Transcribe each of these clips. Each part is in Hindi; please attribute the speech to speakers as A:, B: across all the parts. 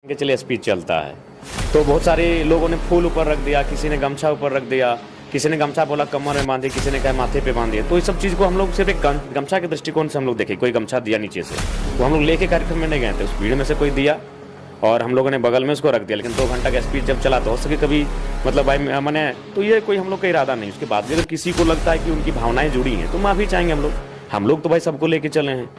A: के चलिए स्पीच चलता है तो बहुत सारे लोगों ने फूल ऊपर रख दिया, किसी ने गमछा ऊपर रख दिया, किसी ने गमछा बोला कमर में बांधे, किसी ने कहा माथे पे बांधिए। तो इस सब चीज़ को हम लोग सिर्फ एक गमछा के दृष्टिकोण से हम लोग देखे। कोई गमछा दिया नीचे से, वो हम लोग लेके कार्यक्रम में नहीं गए थे, उस भीड़ में से कोई दिया और हम लोगों ने बगल में उसको रख दिया। लेकिन 2 घंटा का स्पीच जब चला तो हो सके कभी मतलब भाई मैंने तो ये कोई हम लोग का इरादा नहीं। उसके बाद भी अगर किसी को लगता है कि उनकी भावनाएं जुड़ी हैं तो माफ़ी चाहेंगे हम लोग तो भाई सबको लेके चले हैं।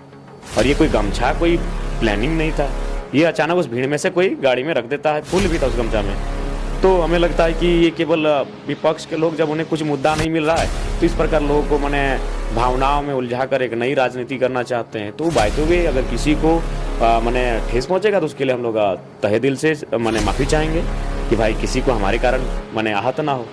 A: और ये कोई गमछा कोई प्लानिंग नहीं था, ये अचानक उस भीड़ में से कोई गाड़ी में रख देता है, फूल भी था उस गमछा में। तो हमें लगता है कि ये केवल विपक्ष के लोग जब उन्हें कुछ मुद्दा नहीं मिल रहा है तो इस प्रकार लोगों को माने भावनाओं में उलझा कर एक नई राजनीति करना चाहते हैं। तो बाय द वे अगर किसी को माने ठेस पहुंचेगा तो उसके लिए हम लोग तहे दिल से माने माफ़ी चाहेंगे कि भाई किसी को हमारे कारण माने आहत ना हो।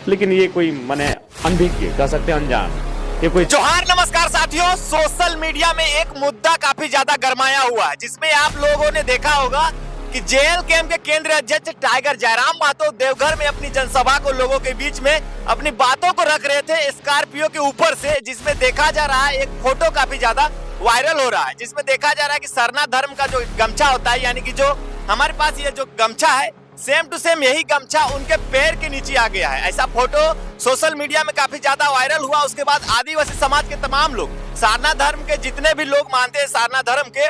A: लेकिन ये कोई माने अनभिज्ञ कह सकते हैं, अनजान, ये कोई।
B: जोहार नमस्कार साथियों, सोशल मीडिया में एक मुद्दा काफी ज्यादा गरमाया हुआ है जिसमें आप लोगों ने देखा होगा कि जेएल कैंप के केंद्रीय अध्यक्ष टाइगर जयराम महतो देवघर में अपनी जनसभा को लोगों के बीच में अपनी बातों को रख रहे थे स्कॉर्पियो के ऊपर से, जिसमें देखा जा रहा है एक फोटो काफी ज्यादा वायरल हो रहा है जिसमें देखा जा रहा है कि सरना धर्म का जो गमछा होता है, यानी कि जो हमारे पास ये जो गमछा है सेम टू सेम यही गमछा उनके पैर के नीचे आ गया है। ऐसा फोटो सोशल मीडिया में काफी ज्यादा वायरल हुआ। उसके बाद आदिवासी समाज के तमाम लोग, सारना धर्म के जितने भी लोग मानते हैं सारना धर्म के,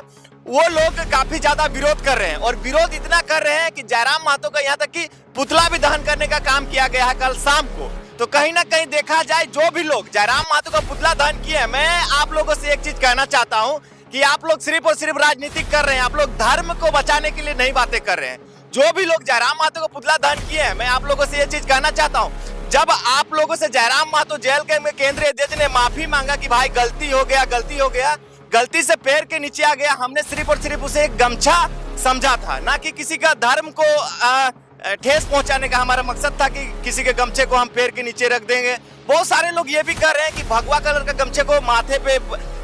B: वो लोग काफी ज्यादा विरोध कर रहे हैं। और विरोध इतना कर रहे हैं कि जयराम महतो का यहाँ तक कि पुतला भी दहन करने का काम किया गया है कल शाम को। तो कहीं ना कहीं देखा जाए जो भी लोग जयराम महतो का पुतला दहन किए, मैं आप लोगों से एक चीज कहना चाहता हूँ कि आप लोग सिर्फ और सिर्फ राजनीति कर रहे हैं, आप लोग धर्म को बचाने के लिए नहीं बातें कर रहे हैं। जो भी लोग जयराम महतो को पुतला दहन किए हैं, मैं आप लोगों से ये चीज कहना चाहता हूँ, जब आप लोगों से जयराम महतो जेल के केंद्रीय अध्यक्ष ने माफी मांगा कि भाई गलती हो गया, गलती से पैर के नीचे आ गया, हमने सिर्फ और सिर्फ उसे एक गमछा समझा था, ना कि किसी का धर्म को ठेस पहुंचाने का हमारा मकसद था कि किसी के गमछे को हम पैर के नीचे रख देंगे। बहुत सारे लोग ये भी कर रहे हैं कि भगवा कलर का गमछे को माथे पे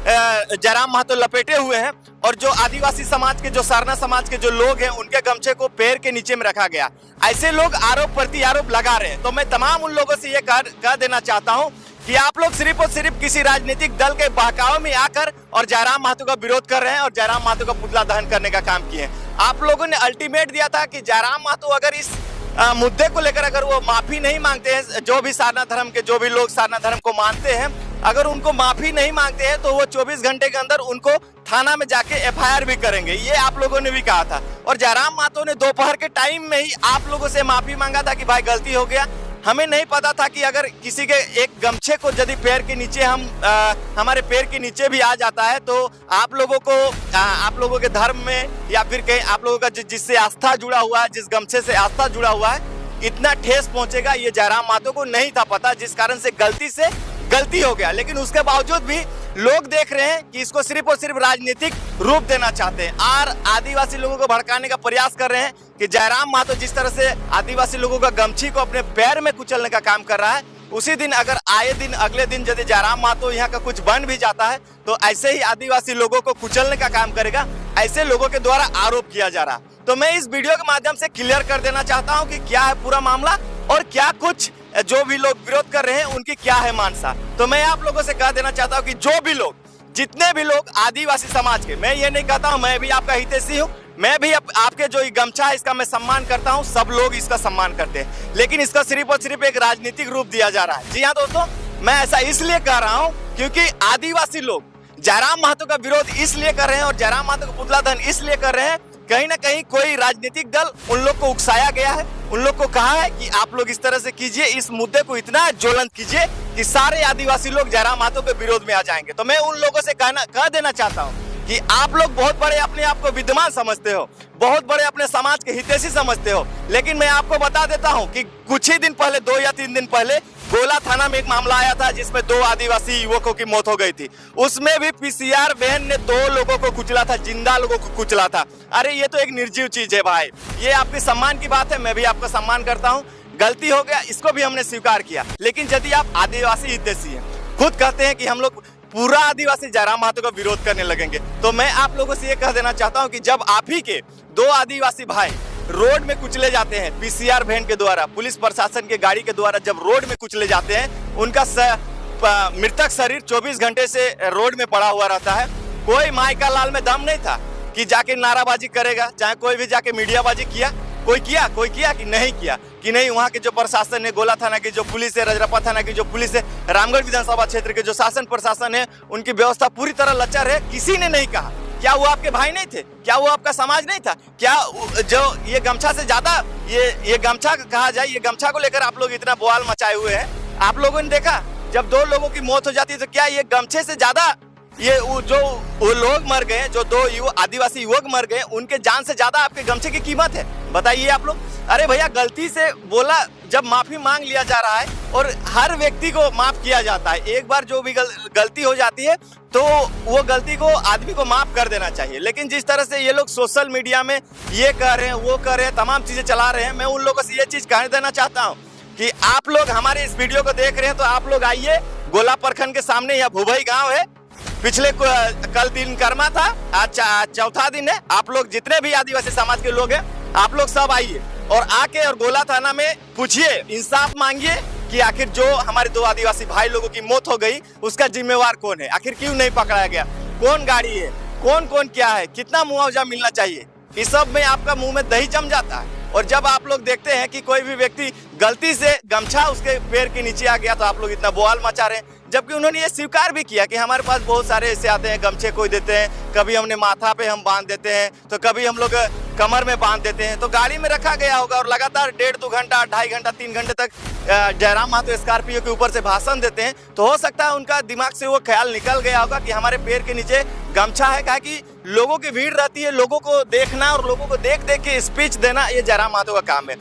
B: जयराम महतो लपेटे हुए हैं और जो आदिवासी समाज के, जो सरना समाज के जो लोग हैं, उनके गमछे को पैर के नीचे में रखा गया। ऐसे लोग आरोप प्रति आरोप लगा रहे हैं। तो मैं तमाम उन लोगों से ये कह देना चाहता हूँ कि आप लोग सिर्फ और सिर्फ किसी राजनीतिक दल के बहकावे में आकर और जयराम महतो का विरोध कर रहे हैं और जयराम महतो का पुतला दहन करने का काम किए हैं। आप लोगों ने अल्टीमेट दिया था कि जयराम महतो अगर इस मुद्दे को लेकर अगर वो माफी नहीं मांगते हैं, जो भी सारना धर्म के जो भी लोग सारना धर्म को मानते हैं, अगर उनको माफी नहीं मांगते हैं तो वो 24 घंटे के अंदर उनको थाना में जाके एफआईआर भी करेंगे, ये आप लोगों ने भी कहा था। और जयराम महतो ने दोपहर के टाइम में ही आप लोगों से माफी मांगा था कि भाई गलती हो गया। हमें नहीं पता था कि अगर किसी के एक गमछे को यदि पैर के नीचे हमारे पैर के नीचे भी आ जाता है तो आप लोगों के धर्म में या फिर कहीं आप लोगों का जिससे आस्था जुड़ा हुआ है, जिस गमछे से आस्था जुड़ा हुआ है, इतना ठेस पहुंचेगा ये जयराम महतो को नहीं था पता, जिस कारण से गलती हो गया। लेकिन उसके बावजूद भी लोग देख रहे हैं कि इसको सिर्फ और सिर्फ राजनीतिक रूप देना चाहते हैं और आदिवासी लोगों को भड़काने का प्रयास कर रहे हैं कि जयराम महतो जिस तरह से आदिवासी लोगों का गमछी को अपने पैर में कुचलने का काम कर रहा है, उसी दिन अगर आए दिन अगले दिन यदि जयराम महतो यहाँ का कुछ बन भी जाता है तो ऐसे ही आदिवासी लोगों को कुचलने का काम करेगा। ऐसे लोगों के द्वारा आरोप किया जा रहा। तो मैं इस वीडियो के माध्यम से क्लियर कर देना चाहता हूँ कि क्या है पूरा मामला और क्या कुछ जो भी लोग विरोध कर रहे हैं उनकी क्या है मानसा। तो मैं आप लोगों से कह देना चाहता हूँ कि जो भी लोग, जितने भी लोग आदिवासी समाज के, मैं ये नहीं कहता हूँ, मैं भी आपका हितैषी हूँ, मैं भी आपके जो गमछा है इसका मैं सम्मान करता हूँ, सब लोग इसका सम्मान करते हैं, लेकिन इसका सिर्फ और सिर्फ एक राजनीतिक रूप दिया जा रहा है। जी हाँ दोस्तों, मैं ऐसा इसलिए कह रहा हूँ क्योंकि आदिवासी लोग जयराम महतो का विरोध इसलिए कर रहे हैं और जयराम महतो का पुतला दहन इसलिए कर रहे हैं, कहीं ना कहीं कोई राजनीतिक दल उन लोग को उकसाया गया है, उन लोग को कहा है कि आप लोग इस तरह से कीजिए, इस मुद्दे को इतना ज्वलंत कीजिए कि सारे आदिवासी लोग जयराम महतो के विरोध में आ जाएंगे। तो मैं उन लोगों से कह देना चाहता हूँ कि आप लोग बहुत बड़े अपने आप को विद्वान समझते हो, बहुत बड़े अपने समाज के हितैषी समझते हो, लेकिन मैं आपको बता देता हूं कि कुछ ही दिन पहले, 2 या 3 दिन पहले गोला थाना में एक मामला आया था जिसमें 2 आदिवासी युवकों की मौत हो गई थी। उसमें भी पीसीआर वैन ने 2 लोगों को कुचला था, जिंदा लोगों को कुचला था। अरे ये तो एक निर्जीव चीज है भाई, ये आपके सम्मान की बात है, मैं भी आपका सम्मान करता हूँ। गलती हो गया, इसको भी हमने स्वीकार किया, लेकिन यदि आप आदिवासी हितैषी हैं, खुद कहते हैं कि हम लोग पूरा आदिवासी जयराम महतो का विरोध करने लगेंगे, तो मैं आप लोगों से ये कह देना चाहता हूं कि जब आप ही के 2 आदिवासी भाई रोड में कुचले जाते हैं पीसीआर वैन के द्वारा, पुलिस प्रशासन के गाड़ी के द्वारा जब रोड में कुचले जाते हैं, उनका मृतक शरीर 24 घंटे से रोड में पड़ा हुआ रहता है, कोई माई का लाल में दम नहीं था कि जाके नाराबाजी करेगा, चाहे कोई भी जाके मीडियाबाजी किया, कोई किया कि नहीं किया, कि नहीं वहाँ के जो प्रशासन है, गोला थाना की जो पुलिस है, रजरप्पा थाना की जो पुलिस है, रामगढ़ विधानसभा क्षेत्र के जो शासन प्रशासन है, उनकी व्यवस्था पूरी तरह लचर है, किसी ने नहीं कहा। क्या वो आपके भाई नहीं थे? क्या वो आपका समाज नहीं था? क्या जो ये गमछा से ज्यादा ये गमछा कहा जाए, ये गमछा को लेकर आप लोग इतना बवाल मचाए हुए हैं? आप लोगों ने देखा जब 2 लोगों की मौत हो जाती है तो क्या ये गमछे से ज्यादा ये वो लोग मर गए, जो 2 आदिवासी युवक मर गए, उनके जान से ज्यादा आपके गमछे की कीमत है? बताइए आप लोग। अरे भैया, गलती से बोला, जब माफी मांग लिया जा रहा है और हर व्यक्ति को माफ किया जाता है, एक बार जो भी गलती हो जाती है तो वो गलती को आदमी को माफ कर देना चाहिए। लेकिन जिस तरह से ये लोग सोशल मीडिया में ये कह रहे हैं, वो कह रहे हैं, तमाम चीजें चला रहे हैं, मैं उन लोगों से ये चीज कह देना चाहता हूँ कि आप लोग हमारे इस वीडियो को देख रहे हैं तो आप लोग आइए, गोला प्रखंड के सामने यह भुभई गाँव है, पिछले कल दिनकर्मा था, आज चौथा दिन है। आप लोग जितने भी आदिवासी समाज के लोग हैं, आप लोग सब आइए और आके और गोला थाना में पूछिए, इंसाफ मांगिए कि आखिर जो हमारे 2 आदिवासी भाई लोगों की मौत हो गई उसका जिम्मेवार कौन है, आखिर क्यों नहीं पकड़ाया गया, कौन गाड़ी है, कौन क्या है, कितना मुआवजा मिलना चाहिए। इस सब में आपका मुंह में दही जम जाता है। और जब आप लोग देखते हैं कि कोई भी व्यक्ति गलती से गमछा उसके पैर के नीचे आ गया तो आप लोग इतना बवाल मचा रहे हैं, जबकि उन्होंने ये स्वीकार भी किया कि हमारे पास बहुत सारे ऐसे आते हैं, गमछे कोई देते हैं, कभी हमने माथा पे हम बांध देते हैं, तो कभी हम लोग कमर में बांध देते हैं, तो गाड़ी में रखा गया होगा और लगातार 1.5-2 घंटा, 2.5 घंटा, 3 घंटे तक जयराम महतो स्कॉर्पियो के ऊपर से भाषण देते हैं, तो हो सकता है उनका दिमाग से वो ख्याल निकल गया होगा कि हमारे पैर के नीचे गमछा है। कहा कि लोगों की भीड़ रहती है, लोगों को देखना और लोगों को देख के स्पीच देना, ये जयराम महतो का काम है।